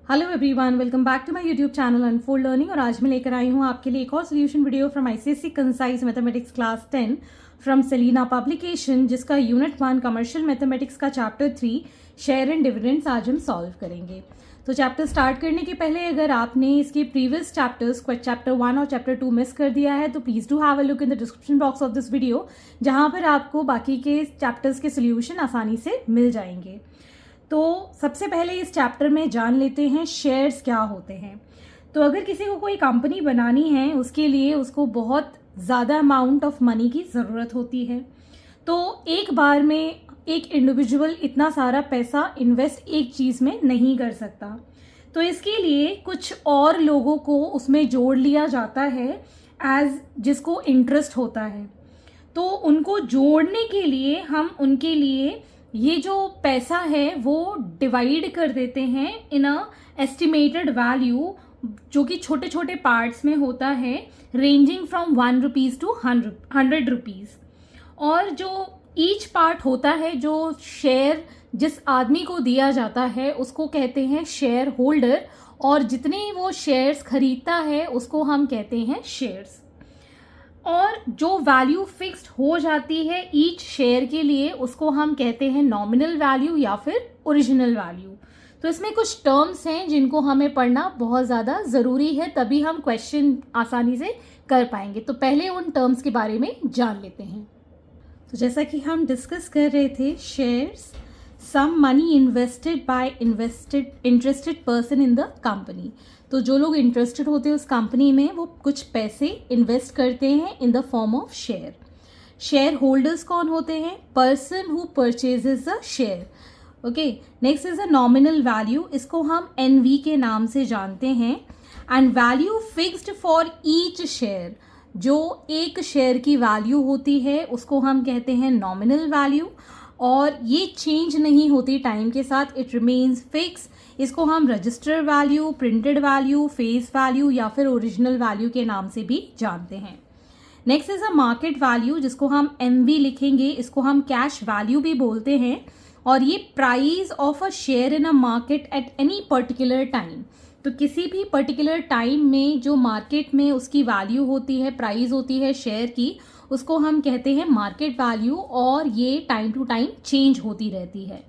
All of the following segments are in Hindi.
Hello everyone, welcome back to my YouTube channel unfold learning. और आज मैं लेकर आई हूँ आपके लिए एक और solution video from ICSE concise mathematics class 10 from Selina publication, जिसका यूनिट 1 कमर्शियल मैथमेटिक्स का चैप्टर 3 शेयर एंड डिविडेंड्स आज हम सॉल्व करेंगे। तो चैप्टर स्टार्ट करने के पहले अगर आपने इसके प्रीवियस चैप्टर्स चैप्टर 1 और चैप्टर 2 मिस कर दिया है तो please do have a look in the description box of this video, जहाँ पर आपको बाकी के चैप्टर्स के सोल्यूशन आसानी से मिल जाएंगे। तो सबसे पहले इस चैप्टर में जान लेते हैं शेयर्स क्या होते हैं। तो अगर किसी को कोई कंपनी बनानी है उसके लिए उसको बहुत ज़्यादा अमाउंट ऑफ मनी की ज़रूरत होती है। तो एक बार में एक इंडिविजुअल इतना सारा पैसा इन्वेस्ट एक चीज़ में नहीं कर सकता, तो इसके लिए कुछ और लोगों को उसमें जोड़ लिया जाता है एज जिसको इंटरेस्ट होता है। तो उनको जोड़ने के लिए हम उनके लिए ये जो पैसा है वो डिवाइड कर देते हैं इन अ एस्टिमेटेड वैल्यू, जो कि छोटे छोटे पार्ट्स में होता है, ranging from 1 rupees to 100 rupees. और जो ईच पार्ट होता है, जो शेयर जिस आदमी को दिया जाता है उसको कहते हैं शेयर होल्डर, और जितने वो शेयर्स खरीदता है उसको हम कहते हैं शेयर्स। और जो वैल्यू फिक्स्ड हो जाती है ईच शेयर के लिए उसको हम कहते हैं नॉमिनल वैल्यू या फिर ओरिजिनल वैल्यू। तो इसमें कुछ टर्म्स हैं जिनको हमें पढ़ना बहुत ज़्यादा ज़रूरी है, तभी हम क्वेश्चन आसानी से कर पाएंगे। तो पहले उन टर्म्स के बारे में जान लेते हैं। तो जैसा कि हम डिस्कस कर रहे थे, shares sum money invested by interested person in the company. तो जो लोग इंटरेस्टेड होते हैं उस कंपनी में वो कुछ पैसे इन्वेस्ट करते हैं in the form of share. Share holders कौन होते हैं? Person who purchases a share. Okay, next is a nominal value, इसको हम एनवी के नाम से जानते हैं। And value fixed for each share, जो एक शेयर की वैल्यू होती है उसको हम कहते हैं नॉमिनल वैल्यू, और ये चेंज नहीं होती टाइम के साथ, इट रिमेन्स फिक्स। इसको हम register value, printed value, face value या फिर ओरिजिनल वैल्यू के नाम से भी जानते हैं। Next is a market value, जिसको हम एमवी लिखेंगे, इसको हम कैश वैल्यू भी बोलते हैं, और ये price of a share in a market at any particular time. तो किसी भी पर्टिकुलर टाइम में जो मार्केट में उसकी वैल्यू होती है, प्राइस होती है शेयर की, उसको हम कहते हैं मार्केट वैल्यू, और ये टाइम टू टाइम चेंज होती रहती है।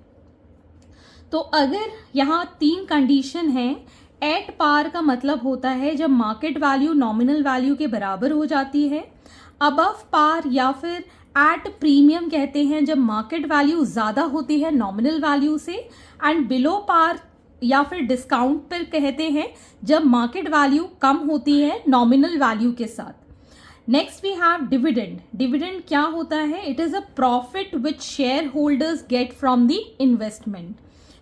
तो अगर यहाँ 3 कंडीशन है, एट पार का मतलब होता है जब मार्केट वैल्यू नॉमिनल वैल्यू के बराबर हो जाती है, अबव पार या फिर एट प्रीमियम कहते हैं जब मार्केट वैल्यू ज़्यादा होती है नॉमिनल वैल्यू से, एंड बिलो पार या फिर डिस्काउंट पर कहते हैं जब मार्केट वैल्यू कम होती है नॉमिनल वैल्यू के साथ। Next we have dividend. Dividend क्या होता है? It is a profit which share holders get from the investment.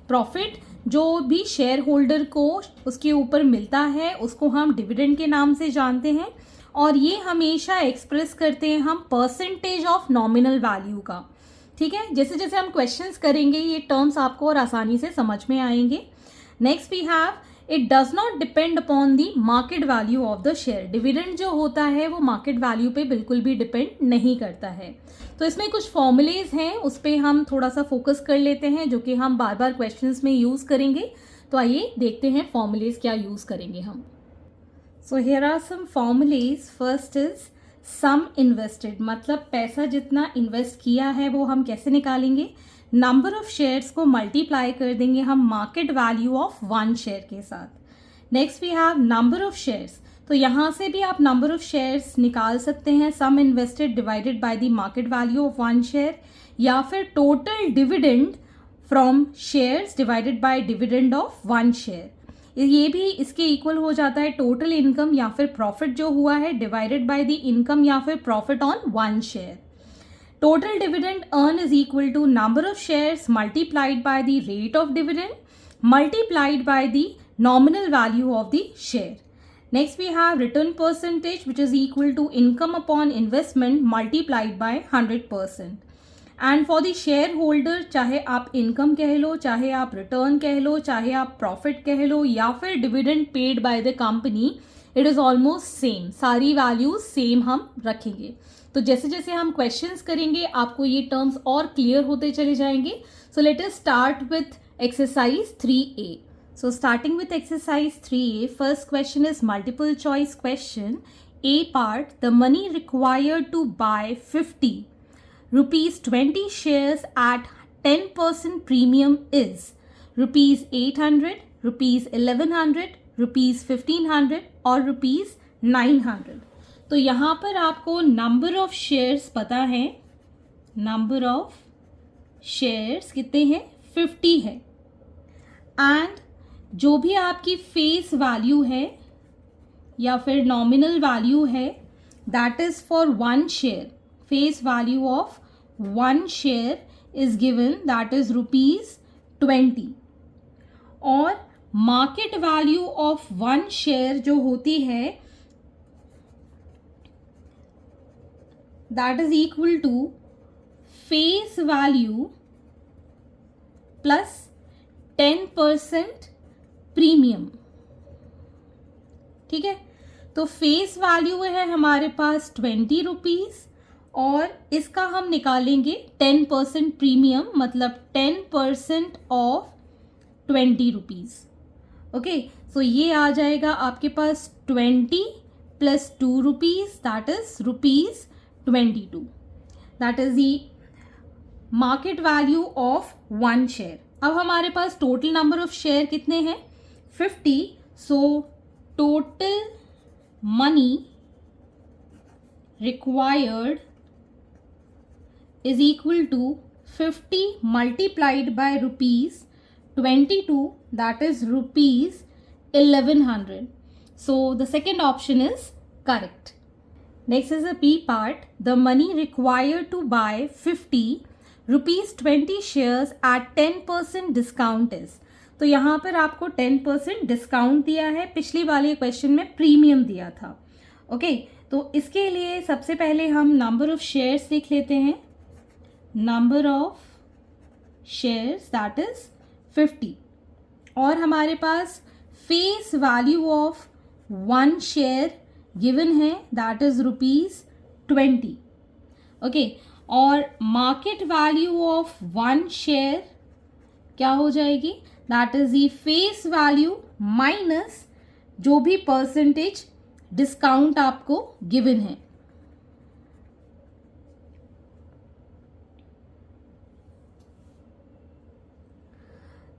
Profit जो भी शेयर होल्डर को उसके ऊपर मिलता है उसको हम डिविडेंड के नाम से जानते हैं, और ये हमेशा एक्सप्रेस करते हैं हम परसेंटेज ऑफ नॉमिनल वैल्यू का। ठीक है, जैसे जैसे हम क्वेश्चंस करेंगे ये टर्म्स आपको और आसानी से समझ में आएंगे। Next we have it does not depend upon the market value of the share. Dividend जो होता है वो मार्केट वैल्यू पे बिल्कुल भी डिपेंड नहीं करता है। तो इसमें कुछ फॉर्मूलेज हैं, उस पर हम थोड़ा सा फोकस कर लेते हैं, जो कि हम बार बार क्वेश्चंस में यूज़ करेंगे। तो आइए देखते हैं फॉर्मूलेज क्या यूज़ करेंगे हम। So here are some formulas. First is sum invested, मतलब पैसा जितना इन्वेस्ट किया है वो हम कैसे निकालेंगे? नंबर ऑफ शेयर्स को मल्टीप्लाई कर देंगे हम मार्केट वैल्यू ऑफ 1 शेयर के साथ। Next we have number of shares, तो यहाँ से भी आप नंबर ऑफ शेयर्स निकाल सकते हैं, sum invested divided by the market value of 1 share, या फिर total dividend from shares divided by dividend of 1 share. ये भी इसके इक्वल हो जाता है टोटल इनकम या फिर प्रॉफिट जो हुआ है डिवाइडेड बाय द इनकम या फिर profit on 1 share. Total dividend earned is equal to number of shares multiplied by the rate of dividend multiplied by the nominal value of the share. Next we have return percentage, which is equal to income upon investment multiplied by 100%. And for the shareholder, चाहे आप income कह लो, चाहे आप return कह लो, चाहे आप profit कह लो, या फिर dividend paid by the company, it is almost same. सारी values same हम रखेंगे। तो जैसे जैसे हम क्वेश्चंस करेंगे आपको ये टर्म्स और क्लियर होते चले जाएंगे। So let us start with exercise 3A। So starting with exercise 3A, first question is multiple choice question. A part, the money required to buy 50 rupees 20 shares at 10% premium is rupees 800, rupees 1100, rupees 1500 और rupees 900. तो यहाँ पर आपको नंबर ऑफ शेयर्स पता है, नंबर ऑफ शेयर्स कितने हैं, 50 है. एंड जो भी आपकी फेस वैल्यू है या फिर नॉमिनल वैल्यू है, that is for one share. Face value of one share is given, that is ₹20. और market value of one share जो होती है, that is equal to face value plus 10% premium. ठीक है, तो फेस वैल्यू है हमारे पास 20 रुपीज और इसका हम निकालेंगे 10% प्रीमियम, मतलब 10% ऑफ 20 रुपीज. ओके, सो ये आ जाएगा आपके पास 20 plus 2 rupees, that is ₹22. That is the market value of one share. अब हमारे पास टोटल नंबर ऑफ शेयर कितने हैं, 50. So total money required is equal to 50 multiplied by ₹22, that is ₹1100. So the second option is correct. Next is a B part. The money required to buy 50 rupees 20 shares at 10% discount is. तो यहाँ पर आपको 10% डिस्काउंट दिया है, पिछली वाले क्वेश्चन में प्रीमियम दिया था. ओके, तो इसके लिए सबसे पहले हम नंबर ऑफ शेयर्स लिख लेते हैं. Number of shares that is 50 और हमारे पास face value of one share given है, दैट इज ₹20. ओके, और market value of one share क्या हो जाएगी, that is the face value minus जो भी परसेंटेज डिस्काउंट आपको गिवन है.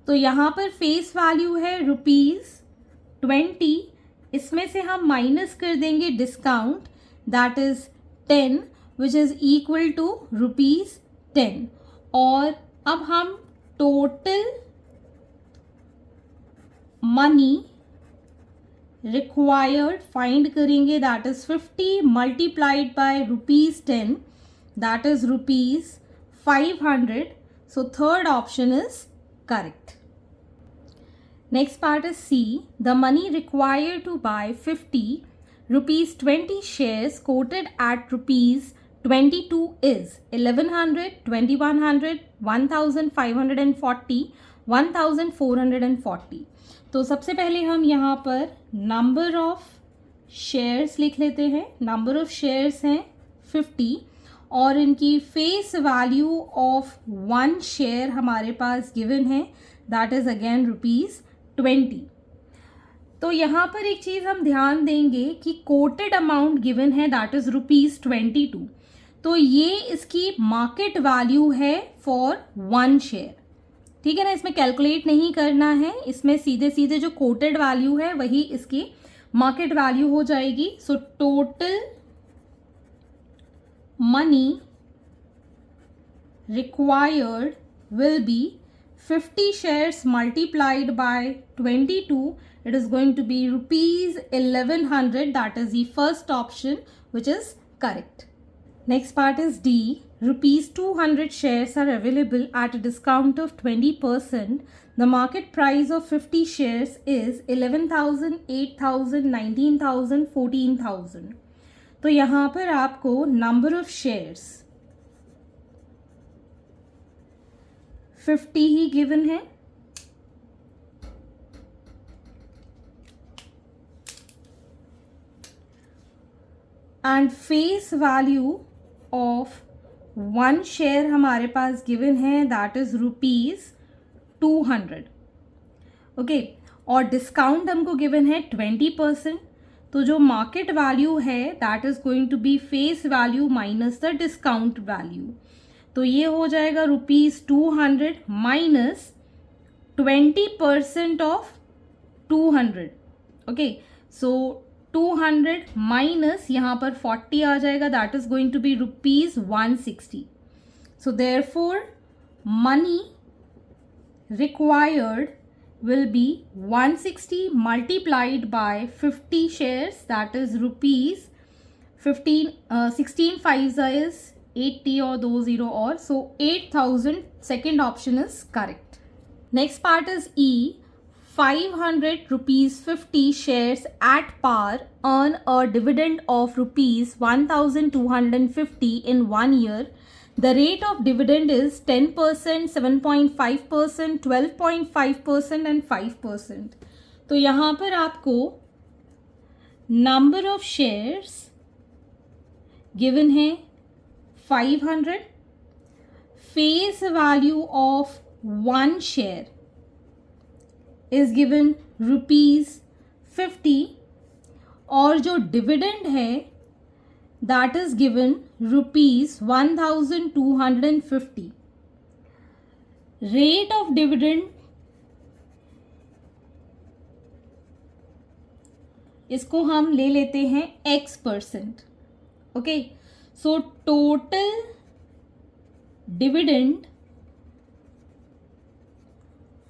तो यहां पर फेस वैल्यू है ₹20, इसमें से हम माइनस कर देंगे discount, that is 10, which is equal to ₹10. और अब हम टोटल मनी रिक्वायर्ड फाइंड करेंगे, that is 50 multiplied by ₹10, that is ₹500. So third option is correct. Next part is C. The money required to buy 50 rupees 20 shares quoted at ₹22 is 1100, 2100, 1540, 1440. तो सबसे पहले हम यहाँ पर नंबर ऑफ शेयर्स लिख लेते हैं. नंबर ऑफ शेयर्स हैं 50 और इनकी face value of one share हमारे पास गिवन है, दैट इज अगेन ₹20. तो यहाँ पर एक चीज़ हम ध्यान देंगे कि कोटेड अमाउंट गिवन है, दैट इज ₹22. तो ये इसकी मार्केट वैल्यू है फॉर वन शेयर. ठीक है ना, इसमें कैलकुलेट नहीं करना है, इसमें सीधे सीधे जो कोटेड वैल्यू है वही इसकी मार्केट वैल्यू हो जाएगी. सो total money required will be 50 shares multiplied by 22, it is going to be ₹1100. That is the first option, which is correct. Next part is D. ₹200 shares are available at a discount of 20%. The market price of 50 shares is 11,000, 8,000, 19,000, 14,000. तो यहाँ पर आपको नंबर ऑफ शेयर्स 50 ही गिवन है. And face value of one share हमारे पास गिवन है, दैट इज ₹200. ओके, और डिस्काउंट हमको गिवन है 20%, तो जो मार्केट वैल्यू है that is going to be face value minus the discount value. तो ये हो जाएगा ₹200 minus 20% of 200। Okay, so 200 minus यहाँ पर 40 आ जाएगा, that is going to B ₹160। So therefore money required will be 160 multiplied by 50 shares, that is rupees 15 16 5s is 80 or 20 or so 8,000. Second option is correct. Next part is E. 500 rupees 50 shares at par earn a dividend of rupees 1,250 in 1 year. The rate of dividend is 10%, 7.5%, 12.5% and 5%. तो यहाँ पर आपको number of shares given है 500, face value of 1 share is given ₹50 और जो dividend है that is given ₹1,250. Rate of dividend इसको हम ले लेते हैं X%. Okay, so total dividend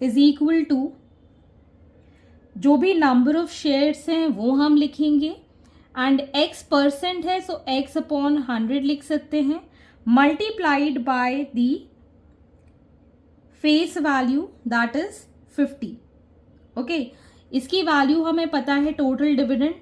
is equal to जो भी नंबर ऑफ शेयर्स हैं वो हम लिखेंगे एंड X% है, सो X अपॉन 100 लिख सकते हैं, multiplied by the face value that is 50. Okay, इसकी वैल्यू हमें पता है टोटल डिविडेंड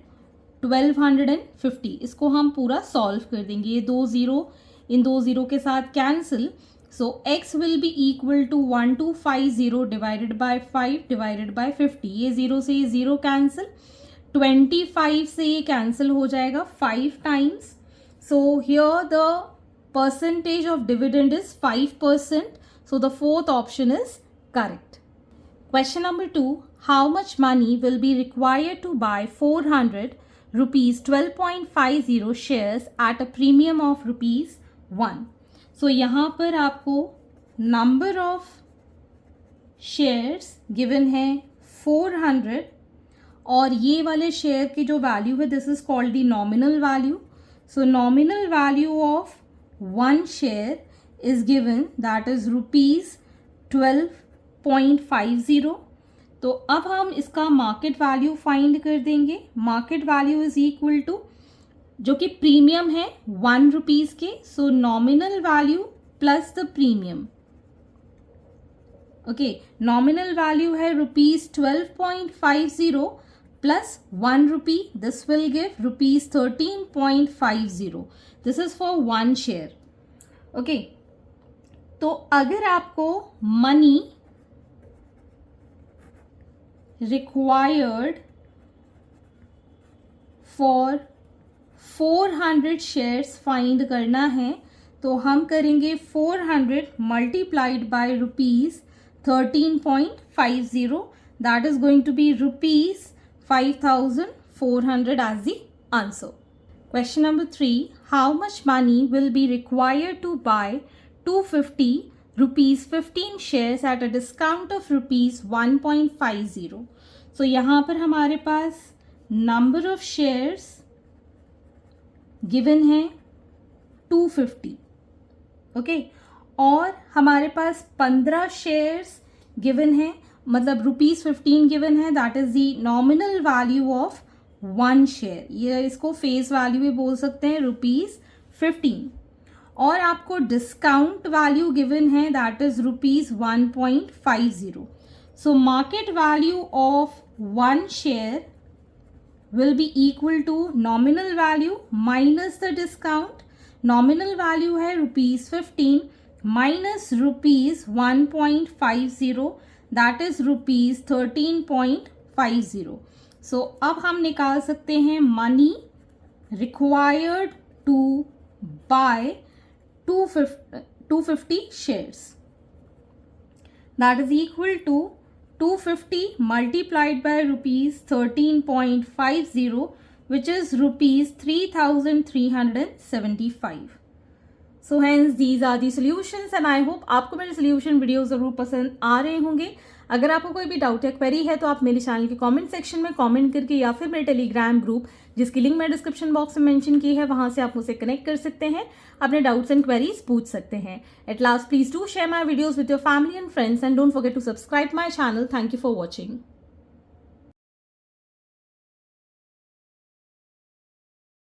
1250. इसको हम पूरा सॉल्व कर देंगे, ये 2 0 इन 2 0 के साथ cancel, so X will be equal to 1250 divided by 5 divided by 50. ये 0 से ये 0 कैंसिल, 25 से ये कैंसिल हो जाएगा 5 times. So here the percentage of dividend is 5%. So the fourth option is correct. Question number 2. How much money will be required to buy 400 rupees 12.50 shares at a premium of rupees 1? So यहाँ पर आपको number of shares given है 400 और ये वाले शेयर की जो वैल्यू है this is called the nominal value. So nominal value of 1 share is given that is ₹12.50. तो अब हम इसका मार्केट वैल्यू फाइंड कर देंगे. Market value is equal to जो कि प्रीमियम है 1 रुपीज़ के, so nominal value plus the premium. Okay, nominal value है ₹12.50 plus 1 rupee. This will give ₹13.50. This is for 1 share. Okay. तो अगर आपको मनी रिक्वायर्ड फॉर 400 शेयर्स फाइंड करना है तो हम करेंगे 400 multiplied by ₹13.50. That is going to be ₹5,400 as the answer. Question number 3. How much money will be required to buy 250 rupees 15 shares at a discount of rupees 1.50? So यहाँ पर हमारे पास number of shares given है 250. Okay, और हमारे पास 15 shares given है, मतलब ₹15 गिवन है, that is the nominal value of 1 share. ये इसको फेस वैल्यू भी बोल सकते हैं ₹15. और आपको डिस्काउंट वैल्यू गिवन है that is ₹1.50. So market value of 1 share will be equal to nominal value minus the discount. Nominal value है ₹15 माइनस ₹1.50, दैट इज ₹13.50. सो अब हम निकाल सकते हैं money required to buy 250 shares, that is equal to 250 multiplied by rupees 13.50, which is rupees 3,375. So hence these are the solutions and I hope आपको मेरे solution वीडियो ज़रूर पसंद आ रहे होंगे. अगर आपको कोई भी डाउट या क्वेरी है तो आप मेरे चैनल के कमेंट सेक्शन में कमेंट करके या फिर मेरे टेलीग्राम ग्रुप जिसकी लिंक मैं डिस्क्रिप्शन बॉक्स में मेंशन की है वहां से आप मुझसे कनेक्ट कर सकते हैं, अपने डाउट्स एंड क्वेरीज पूछ सकते हैं. At last please do share my videos with your family and friends and don't forget to subscribe my channel. Thank you for watching.